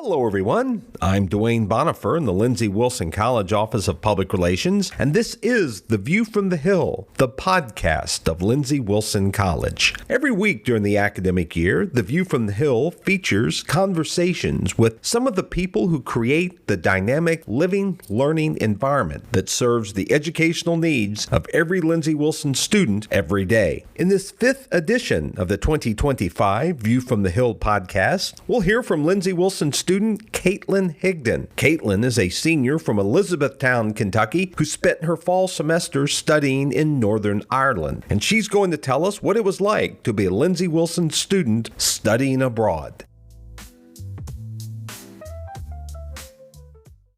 Hello, everyone. I'm Dwayne Bonifer in the Lindsey Wilson College Office of Public Relations, and this is The View from the Hill, the podcast of Lindsey Wilson College. Every week during the academic year, The View from the Hill features conversations with some of the people who create the dynamic living, learning environment that serves the educational needs of every Lindsey Wilson student every day. In this fifth edition of the 2025 View from the Hill podcast, we'll hear from Lindsey Wilson student Caitlin Higdon. Caitlin is a senior from Elizabethtown, Kentucky, who spent her fall semester studying in Northern Ireland. And she's going to tell us what it was like to be a Lindsey Wilson student studying abroad.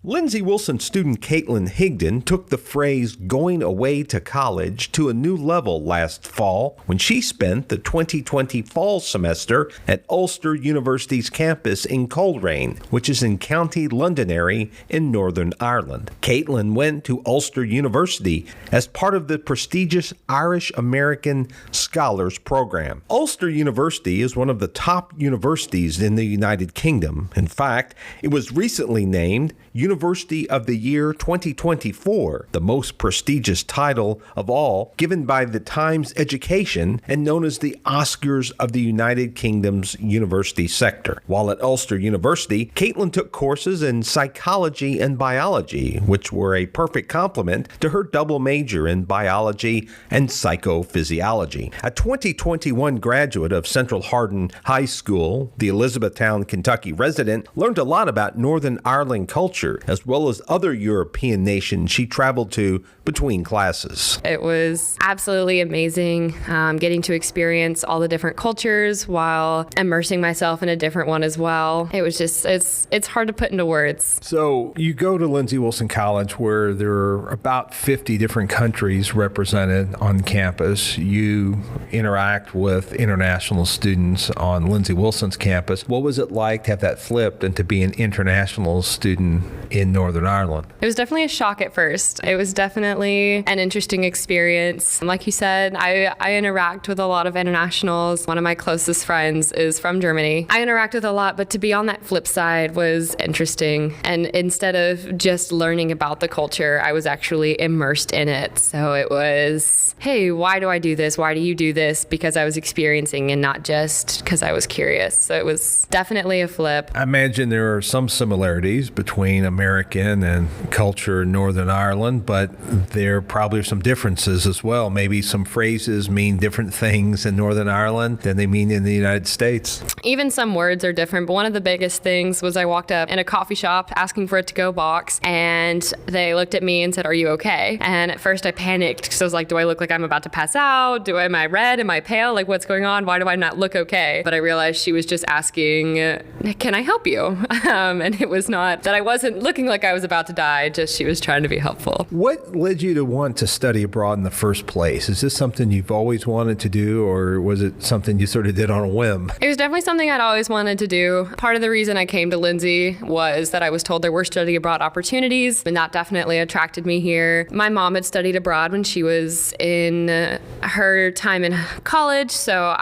Lindsey Wilson student Caitlin Higdon took the phrase going away to college to a new level last fall when she spent the 2020 fall semester at Ulster University's campus in Coleraine, which is in County Londonderry in Northern Ireland. Caitlin went to Ulster University as part of the prestigious Irish American Scholars Program. Ulster University is one of the top universities in the United Kingdom. In fact, it was recently named University of the Year 2024, the most prestigious title of all given by the Times Education and known as the Oscars of the United Kingdom's university sector. While at Ulster University, Caitlin took courses in psychology and biology, which were a perfect complement to her double major in biology and psychophysiology. A 2021 graduate of Central Higdon High School, the Elizabethtown, Kentucky resident learned a lot about Northern Ireland culture, as well as other European nations she traveled to between classes. It was absolutely amazing getting to experience all the different cultures while immersing myself in a different one as well. It was just, it's hard to put into words. So you go to Lindsey Wilson College where there are about 50 different countries represented on campus. You interact with international students on Lindsey Wilson's campus. What was it like to have that flipped and to be an international student in Northern Ireland? It was definitely a shock at first. It was definitely an interesting experience. Like you said, I interact with a lot of internationals. One of my closest friends is from Germany. I interact with a lot, but to be on that flip side was interesting. And instead of just learning about the culture, I was actually immersed in it. So it was, hey, why do I do this? Why do you do this? Because I was experiencing and not just because I was curious. So it was definitely a flip. I imagine there are some similarities between American and culture in Northern Ireland, but there probably are some differences as well. Maybe some phrases mean different things in Northern Ireland than they mean in the United States. Even some words are different, but one of the biggest things was I walked up in a coffee shop asking for a to-go box, and they looked at me and said, "Are you okay?" And at first I panicked because I was like, do I look like I'm about to pass out? Am I red? Am I pale? Like, what's going on? Why do I not look okay? But I realized she was just asking, can I help you? And it was not that I wasn't looking like I was about to die, just she was trying to be helpful. What led you to want to study abroad in the first place? Is this something you've always wanted to do, or was it something you sort of did on a whim? It was definitely something I'd always wanted to do. Part of the reason I came to Lindsey was that I was told there were study abroad opportunities, and that definitely attracted me here. My mom had studied abroad when she was in her time in college, so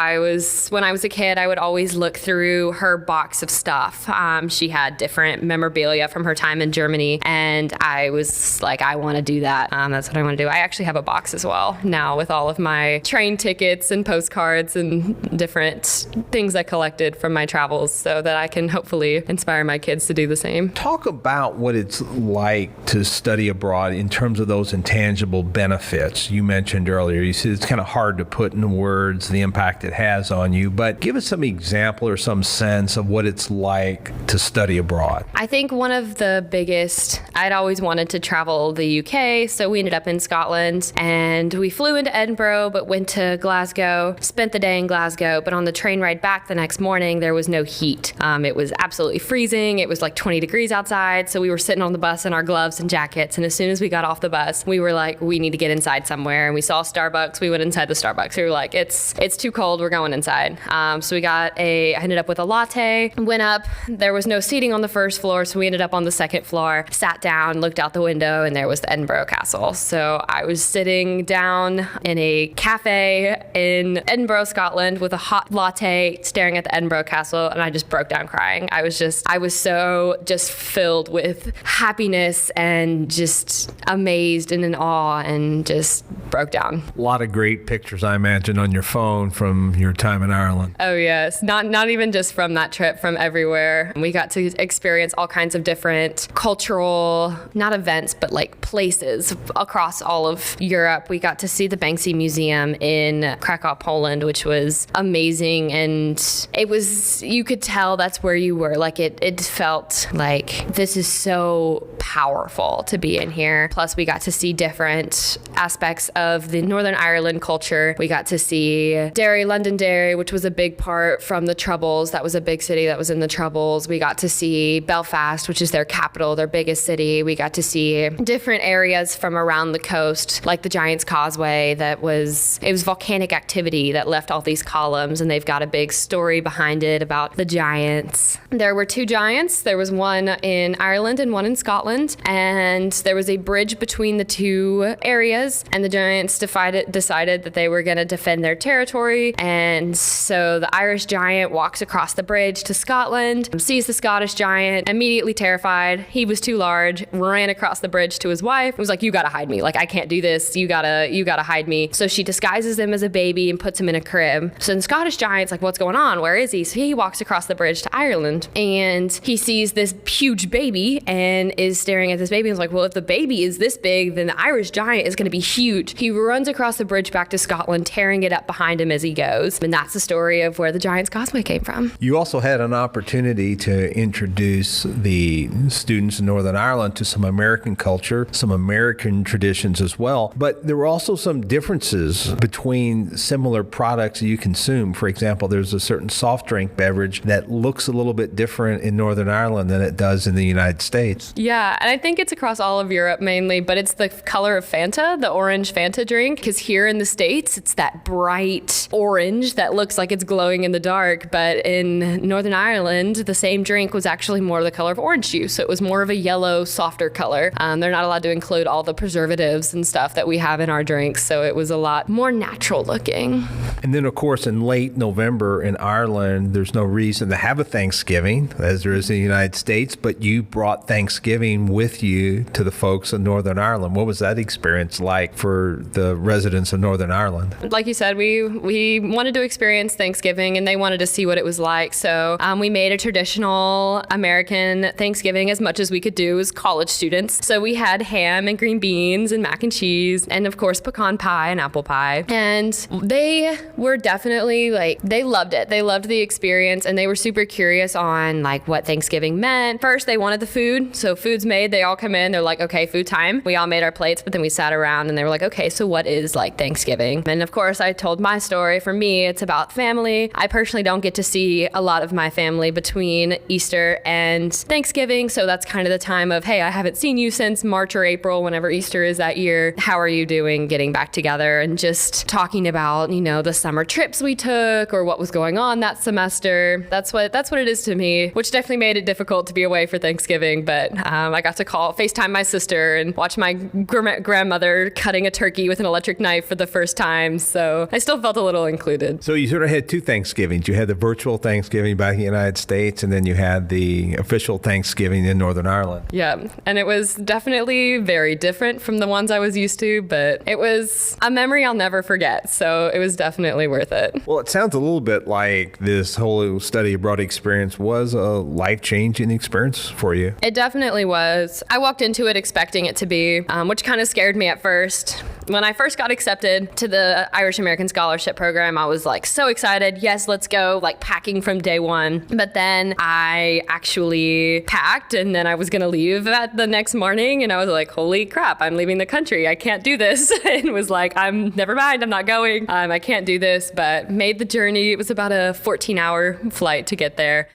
when I was a kid, I would always look through her box of stuff. She had different memorabilia from her time in Germany, and I was like, I want to do that. That's what I want to do. I actually have a box as well now with all of my train tickets and postcards and different things I collected from my travels so that I can hopefully inspire my kids to do the same. Talk about what it's like to study abroad in terms of those intangible benefits you mentioned earlier. You said it's kind of hard to put in words the impact it has on you, but give us some example or some sense of what it's like to study abroad. I think one of the biggest, I'd always wanted to travel the UK, so we ended up in Scotland, and we flew into Edinburgh, but went to Glasgow, spent the day in Glasgow, but on the train ride back the next morning, there was no heat. It was absolutely freezing. It was like 20 degrees outside, so we were sitting on the bus in our gloves and jackets, and as soon as we got off the bus, we were like, we need to get inside somewhere, and we saw Starbucks. We went inside the Starbucks. We were like, it's too cold. We're going inside. So I ended up with a latte, went up. There was no seating on the first floor, so we ended up on the second second floor, sat down, looked out the window, and there was the Edinburgh Castle. So I was sitting down in a cafe in Edinburgh, Scotland with a hot latte staring at the Edinburgh Castle, and I just broke down crying. I was so just filled with happiness and just amazed and in awe and just broke down. A lot of great pictures, I imagine, on your phone from your time in Ireland. Oh yes, not even just from that trip, from everywhere. We got to experience all kinds of different cultural, not events, but like places across all of Europe. We got to see the Banksy Museum in Krakow, Poland, which was amazing. And it was, you could tell that's where you were. Like it felt like this is so powerful to be in here. Plus we got to see different aspects of the Northern Ireland culture. We got to see Londonderry, which was a big part from the Troubles. That was a big city that was in the Troubles. We got to see Belfast, which is their capital, their biggest city. We got to see different areas from around the coast, like the Giant's Causeway. It was volcanic activity that left all these columns, and they've got a big story behind it about the giants. There were two giants. There was one in Ireland and one in Scotland, and there was a bridge between the two areas, and the giants decided that they were going to defend their territory. And so the Irish giant walks across the bridge to Scotland, sees the Scottish giant, immediately terrified. He was too large, ran across the bridge to his wife, was like, "You gotta hide me. Like, I can't do this. You gotta hide me." So she disguises him as a baby and puts him in a crib. So the Scottish giant's like, "What's going on? Where is he?" So he walks across the bridge to Ireland, and he sees this huge baby and is staring at this baby and is like, "Well, if the baby is this big, then the Irish giant is gonna be huge." He runs across the bridge back to Scotland, tearing it up behind him as he goes. And that's the story of where the Giant's Causeway came from. You also had an opportunity to introduce the students in Northern Ireland to some American culture, some American traditions as well. But there were also some differences between similar products you consume. For example, there's a certain soft drink beverage that looks a little bit different in Northern Ireland than it does in the United States. Yeah, and I think it's across all of Europe mainly, but it's the color of Fanta, the orange Fanta drink, because here in the States, it's that bright orange that looks like it's glowing in the dark, but in Northern Ireland, the same drink was actually more the color of orange juice, so it was more of a yellow, softer color. They're not allowed to include all the preservatives and stuff that we have in our drinks, so it was a lot more natural looking. And then, of course, in late November in Ireland, there's no reason to have a Thanksgiving, as there is in the United States, but you brought Thanksgiving with you to the folks in Northern Ireland. What was that experience like for the residents of Northern Ireland? Like you said, we wanted to experience Thanksgiving, and they wanted to see what it was like. So we made a traditional American Thanksgiving as much as we could do as college students. So we had ham and green beans and mac and cheese, and of course pecan pie and apple pie. And they were definitely they loved it. They loved the experience, and they were super curious on what Thanksgiving meant. First, they wanted the food. So food's made. They all come in. They're like, "Okay, food time." We all made our plates, but then we sat around and they were like, "Okay, so what is Thanksgiving?" And of course, I told my story. For me, it's about family. I personally don't get to see a lot of my family between Easter and Thanksgiving. So that's kind of the time of, "Hey, I haven't seen you since March or April, whenever Easter is that year. How are you doing?" Getting back together and just talking about, the summer trips we took or what was going on that semester. That's what it is to me, which definitely made it difficult to be away for Thanksgiving. But I got to FaceTime my sister and watch my grandmother cutting a turkey with an electric knife for the first time. So I still felt a little included. So you sort of had two Thanksgivings. You had the virtual Thanksgiving back in the United States, and then you had the official Thanksgiving in Northern Ireland. Yeah, and it was definitely very different from the ones I was used to, but it was a memory I'll never forget. So it was definitely worth it. Well, it sounds a little bit like this whole study abroad experience was a life-changing experience for you. It definitely was. I walked into it expecting it to be, which kind of scared me at first. When I first got accepted to the Irish American Scholarship Program, I was so excited. Yes, let's go, packing from day one. But then I actually packed, and then I was going to leave the next morning, and I was like, "Holy crap, I'm leaving the country. I can't do this." And was like, never mind, I'm not going. I can't do this, but made the journey. It was about a 14-hour flight to get there.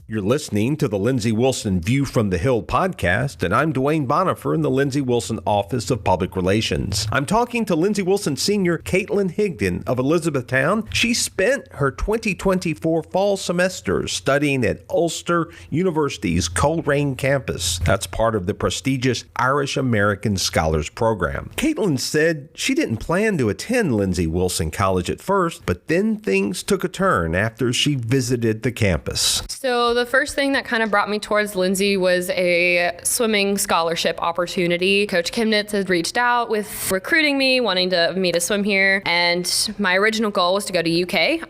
You're listening to the Lindsey Wilson View from the Hill podcast, and I'm Dwayne Bonifer in the Lindsey Wilson Office of Public Relations. I'm talking to Lindsey Wilson senior Caitlin Higdon of Elizabethtown. She spent her 2024 fall semester studying at Ulster University's Coleraine campus. That's part of the prestigious Irish American Scholars Program. Caitlin said she didn't plan to attend Lindsey Wilson College at first, but then things took a turn after she visited the campus. So the first thing that kind of brought me towards Lindsey was a swimming scholarship opportunity. Coach Kimnitz had reached out with recruiting me, wanting me to swim here. And my original goal was to go to UK.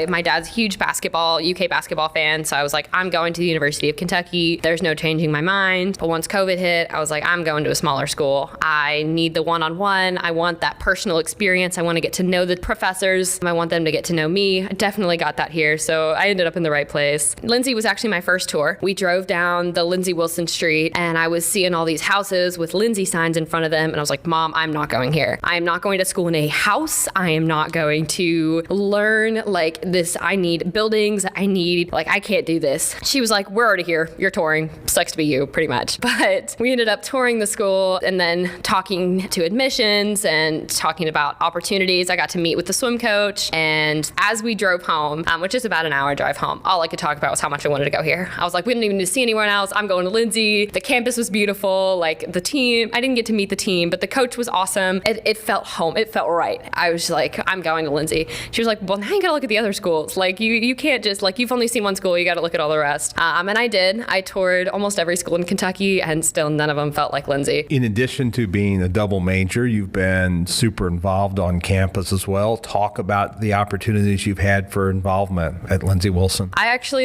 My dad's a huge UK basketball fan. So I was like, I'm going to the University of Kentucky. There's no changing my mind. But once COVID hit, I was like, I'm going to a smaller school. I need the one-on-one. I want that personal experience. I want to get to know the professors. I want them to get to know me. I definitely got that here. So I ended up in the right place. Lindsey was actually my first tour. We drove down the Lindsey Wilson Street and I was seeing all these houses with Lindsey signs in front of them. And I was like, Mom, I'm not going here. I am not going to school in a house. I am not going to learn like this. I need buildings. I can't do this. She was like, we're already here. You're touring. Sucks to be you, pretty much. But we ended up touring the school and then talking to admissions and talking about opportunities. I got to meet with the swim coach. And as we drove home, which is about an hour drive home, all I could talk about was how much I wanted to go here. I was like, we didn't even need to see anyone else. I'm going to Lindsey. The campus was beautiful. Like the team, I didn't get to meet the team, but the coach was awesome. It felt home. It felt right. I was like, I'm going to Lindsey. She was like, well, now you got to look at the other schools. Like you can't just you've only seen one school. You got to look at all the rest. And I did. I toured almost every school in Kentucky and still none of them felt like Lindsey. In addition to being a double major, you've been super involved on campus as well. Talk about the opportunities you've had for involvement at Lindsey Wilson.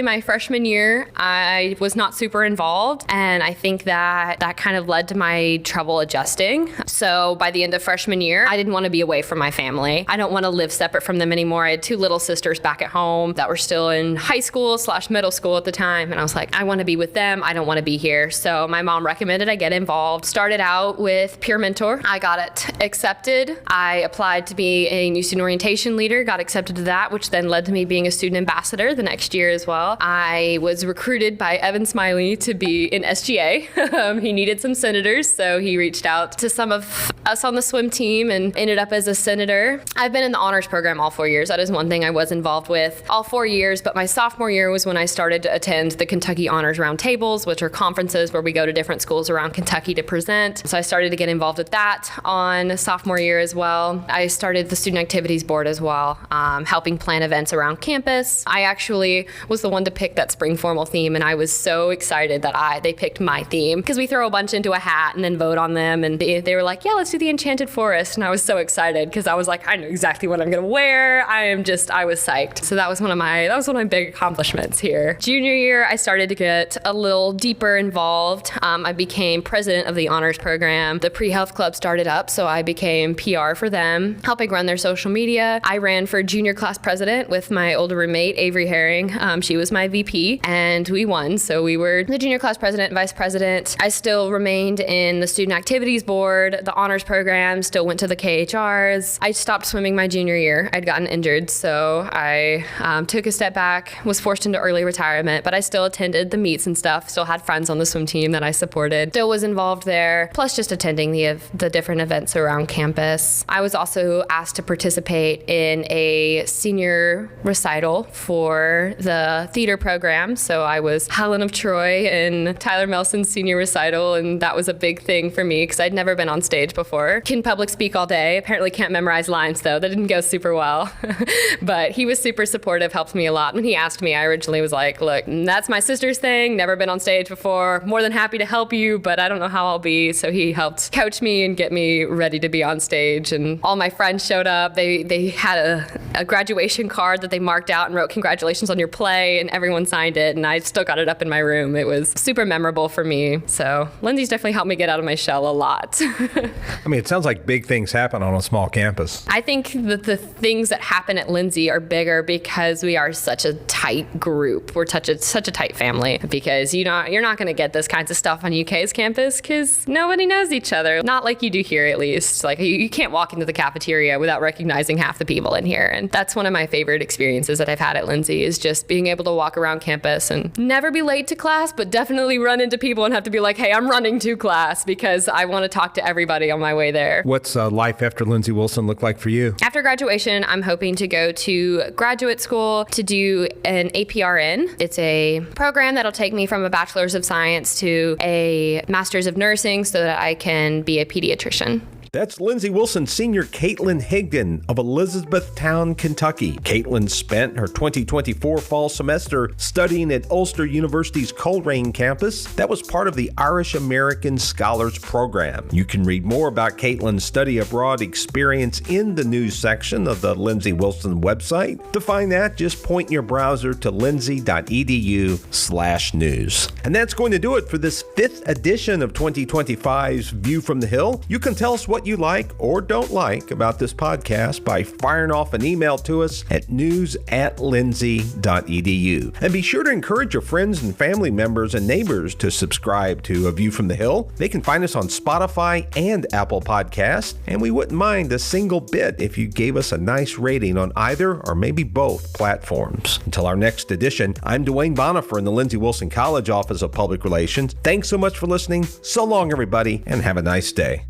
My freshman year, I was not super involved, and I think that kind of led to my trouble adjusting. So by the end of freshman year, I didn't want to be away from my family. I don't want to live separate from them anymore. I had two little sisters back at home that were still in high school / middle school at the time, and I was like, I want to be with them. I don't want to be here. So my mom recommended I get involved. Started out with peer mentor. I got it accepted. I applied to be a new student orientation leader, got accepted to that, which then led to me being a student ambassador the next year as well. I was recruited by Evan Smiley to be in SGA. He needed some senators, so he reached out to some of us on the swim team and ended up as a senator. I've been in the honors program all 4 years. That is one thing I was involved with all 4 years, but my sophomore year was when I started to attend the Kentucky Honors Roundtables, which are conferences where we go to different schools around Kentucky to present. So I started to get involved with that on sophomore year as well. I started the student activities board as well, helping plan events around campus. I actually was the one to pick that spring formal theme, and I was so excited that they picked my theme because we throw a bunch into a hat and then vote on them, and they were like, yeah, let's do the Enchanted Forest, and I was so excited because I was like, I know exactly what I'm gonna wear. I was psyched. So that was one of my big accomplishments here. Junior year, I started to get a little deeper involved. I became president of the honors program. The pre-health club started up, so I became PR for them, helping run their social media. I ran for junior class president with my older roommate, Avery Herring. She was my VP, and we won. So we were the junior class president and vice president. I still remained in the student activities board, the honors program, still went to the KHRs. I stopped swimming my junior year. I'd gotten injured, so I took a step back, was forced into early retirement, but I still attended the meets and stuff, still had friends on the swim team that I supported, still was involved there, plus just attending the different events around campus. I was also asked to participate in a senior recital for the theater program, so I was Helen of Troy in Tyler Melson's senior recital, and that was a big thing for me because I'd never been on stage before. Can public speak all day, apparently can't memorize lines though, that didn't go super well. But he was super supportive, helped me a lot. When he asked me, I originally was like, look, that's my sister's thing, never been on stage before, more than happy to help you, but I don't know how I'll be. So he helped coach me and get me ready to be on stage, and all my friends showed up. They had a graduation card that they marked out and wrote congratulations on your play, and everyone signed it, and I still got it up in my room. It was super memorable for me. So Lindsey's definitely helped me get out of my shell a lot. I mean, it sounds like big things happen on a small campus. I think that the things that happen at Lindsey are bigger because we are such a tight group. We're such a tight family, because you're not going to get this kinds of stuff on UK's campus because nobody knows each other. Not like you do here, at least. Like you can't walk into the cafeteria without recognizing half the people in here. graduation. That's one of my favorite experiences that I've had at Lindsay, is just being able to walk around campus and never be late to class, but definitely run into people and have to be like, hey, I'm running to class because I want to talk to everybody on my way there. What's life after Lindsay Wilson look like for you? After graduation, I'm hoping to go to graduate school to do an APRN. It's a program that'll take me from a Bachelor's of Science to a Master's of Nursing so that I can be a pediatrician. That's Lindsay Wilson Senior Caitlin Higdon of Elizabethtown, Kentucky. Caitlin spent her 2024 fall semester studying at Ulster University's Coleraine campus. That was part of the Irish American Scholars Program. You can read more about Caitlin's study abroad experience in the news section of the Lindsay Wilson website. To find that, just point your browser to lindsay.edu/news. And that's going to do it for this 5th edition of 2025's View from the Hill. You can tell us what you like or don't like about this podcast by firing off an email to us at news@lindsay.edu. And be sure to encourage your friends and family members and neighbors to subscribe to A View from the Hill. They can find us on Spotify and Apple Podcasts, and we wouldn't mind a single bit if you gave us a nice rating on either or maybe both platforms. Until our next edition, I'm Dwayne Bonifer in the Lindsay Wilson College Office of Public Relations. Thanks so much for listening. So long, everybody, and have a nice day.